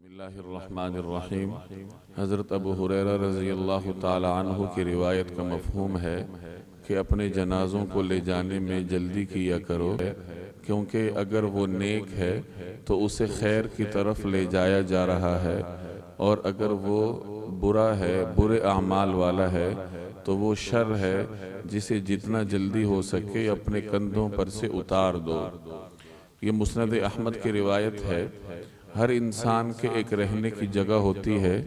بسم اللہ الرحمن الرحیم۔ حضرت ابو ہریرہ رضی اللہ تعالی عنہ کی روایت کا مفہوم ہے کہ اپنے جنازوں کو لے جانے میں جلدی کیا کرو، کیونکہ اگر وہ نیک ہے تو اسے خیر کی طرف لے جایا جا رہا ہے، اور اگر وہ برا ہے، برے اعمال والا ہے تو وہ شر ہے جسے جتنا جلدی ہو سکے اپنے کندھوں پر سے اتار دو۔ یہ مسند احمد کی روایت ہے۔ ہر انسان کے ایک رہنے کی جگہ ہوتی ہے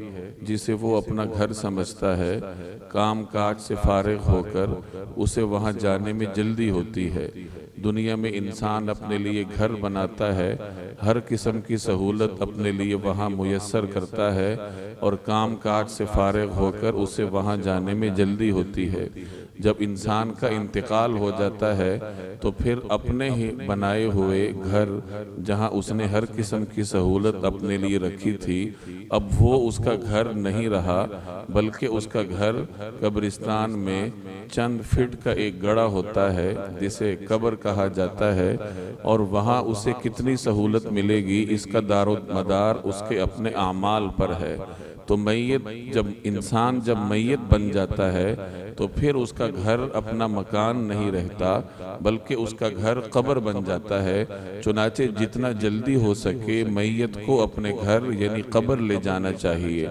جسے وہ اپنا گھر سمجھتا ہے۔ کام کاج سے فارغ ہو کر اسے وہاں جانے میں جلدی ہوتی ہے۔ دنیا میں انسان اپنے لیے گھر بناتا ہے، ہر قسم کی سہولت اپنے لیے وہاں میسر کرتا ہے، اور کام کاج سے فارغ ہو کر اسے وہاں جانے میں جلدی ہوتی ہے۔ جب انسان کا انتقال ہو جاتا ہے تو پھر اپنے ہی بنائے ہوئے گھر، جہاں اس نے ہر قسم کی سہولت اپنے لیے رکھی تھی، اب وہ اس کا گھر نہیں رہا، بلکہ اس کا گھر قبرستان میں چند فٹ کا ایک گڑھا ہوتا ہے جسے قبر کہا جاتا ہے، اور وہاں اسے کتنی سہولت ملے گی اس کا دار و مدار اس کے اپنے اعمال پر ہے۔ تو انسان جب میت بن جاتا ہے تو پھر اس کا گھر اپنا مکان نہیں رہتا، بلکہ اس کا گھر قبر بن جاتا ہے۔ چنانچہ جتنا جلدی ہو سکے میت کو اپنے گھر یعنی قبر لے جانا چاہیے۔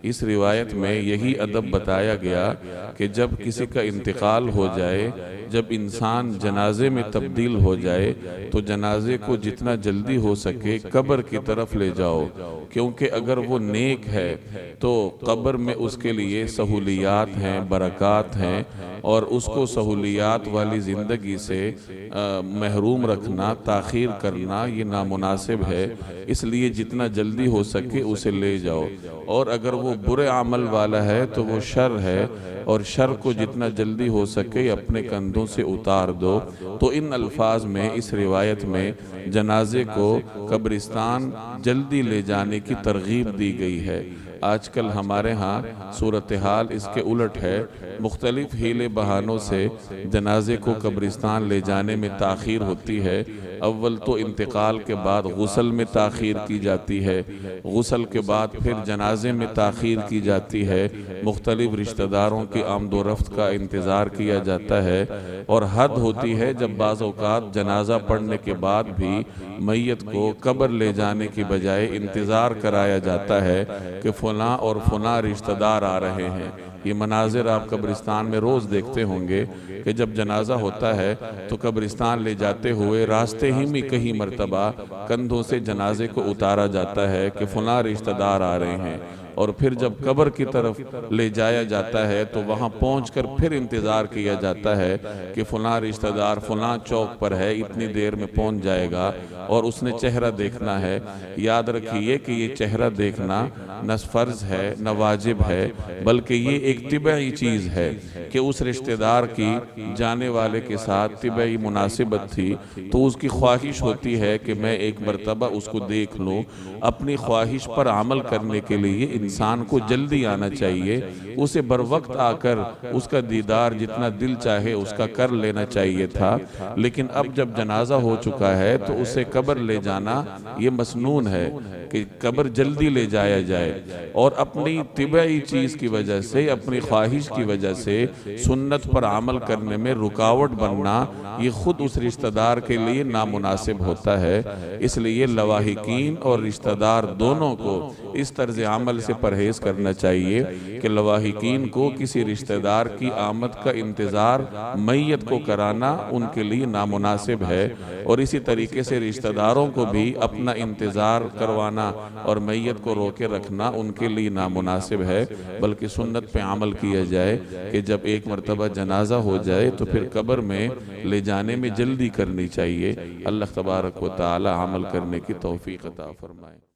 اس روایت میں یہی ادب بتایا گیا کہ جب کسی کا انتقال ہو جائے، جب انسان جنازے میں تبدیل ہو جائے تو جنازے کو جتنا جلدی ہو سکے قبر کی طرف لے جاؤ، کیونکہ اگر وہ نیک ہے تو قبر میں اس کے لیے سہولیات ہیں، برکات ہیں، اور اس کو سہولیات والی زندگی سے محروم رکھنا، تاخیر کرنا یہ نامناسب ہے۔ اس لیے جتنا جلدی ہو سکے اسے لے جاؤ، اور اگر وہ برے عمل والا ہے تو وہ شر ہے، اور شر کو جتنا جلدی ہو سکے اپنے کندھوں سے اتار دو۔ تو ان الفاظ میں اس روایت میں جنازے کو قبرستان جلدی لے جانے کی ترغیب دی گئی ہے۔ آج کل ہمارے ہاں صورتحال اس کے الٹ ہے۔ مختلف حیلے بہانوں سے جنازے کو قبرستان لے جانے میں تاخیر ہوتی ہے۔ اول تو انتقال کے بعد غسل میں تاخیر کی جاتی ہے، غسل کے بعد پھر جنازے میں تاخیر کی جاتی ہے، مختلف رشتہ داروں کی آمد و رفت کا انتظار کیا جاتا ہے، اور حد ہوتی ہے جب بعض اوقات جنازہ پڑھنے کے بعد بھی میت کو قبر لے جانے کی بجائے انتظار کرایا جاتا ہے کہ فلاں اور فلاں رشتہ دار آ رہے ہیں۔ یہ مناظر آپ قبرستان میں روز دیکھتے ہوں گے کہ جب جنازہ ہوتا ہے تو قبرستان لے جاتے ہوئے راستے ہی میں کئی مرتبہ کندھوں سے جنازے کو اتارا جاتا ہے کہ فلاں رشتہ دار آ رہے ہیں، اور پھر جب قبر کی طرف لے جایا جاتا ہے تو وہاں پہنچ کر پھر انتظار کیا جاتا ہے کہ فلاں رشتہ دار فلاں چوک پر ہے، اتنی دیر میں پہنچ جائے گا اور اس نے چہرہ دیکھنا ہے۔ یاد رکھیے کہ یہ چہرہ دیکھنا نہ فرض ہے نہ واجب ہے، بلکہ یہ ایک طبعی چیز ہے کہ اس رشتہ دار کی جانے والے کے ساتھ طبعی مناسبت تھی، تو اس کی خواہش ہوتی ہے کہ میں ایک مرتبہ اس کو دیکھ لوں۔ اپنی خواہش پر عمل کرنے کے لیے انسان کو جلدی آنا چاہیے، اسے بروقت آ کر اس کا دیدار جتنا دل چاہے اس کا کر لینا چاہیے تھا، لیکن اب جب جنازہ ہو چکا ہے تو اسے قبر لے جانا یہ مسنون ہے کہ قبر جلدی لے جایا جائے، اور اپنی طبعی چیز کی وجہ سے، اپنی خواہش کی وجہ سے سنت پر عمل کرنے میں رکاوٹ بننا یہ خود اس رشتہ دار کے لیے نامناسب ہوتا ہے۔ اس لیے لواحقین اور رشتہ دار دونوں کو اس طرز عمل سے پرہیز کرنا چاہیے کہ لواحقین کو کسی رشتہ دار کی آمد کا انتظار میت کو کرانا ان کے لیے نامناسب ہے، اور اسی طریقے سے رشتہ داروں کو بھی اپنا انتظار کروانا اور میت کو روکے رکھنا ان کے لیے نامناسب ہے، بلکہ سنت پہ عمل کیا جائے کہ جب ایک مرتبہ جنازہ ہو جائے تو پھر قبر میں لے جانے میں جلدی کرنی چاہیے۔ اللہ تبارک و تعالی عمل کرنے کی توفیق عطا فرمائے۔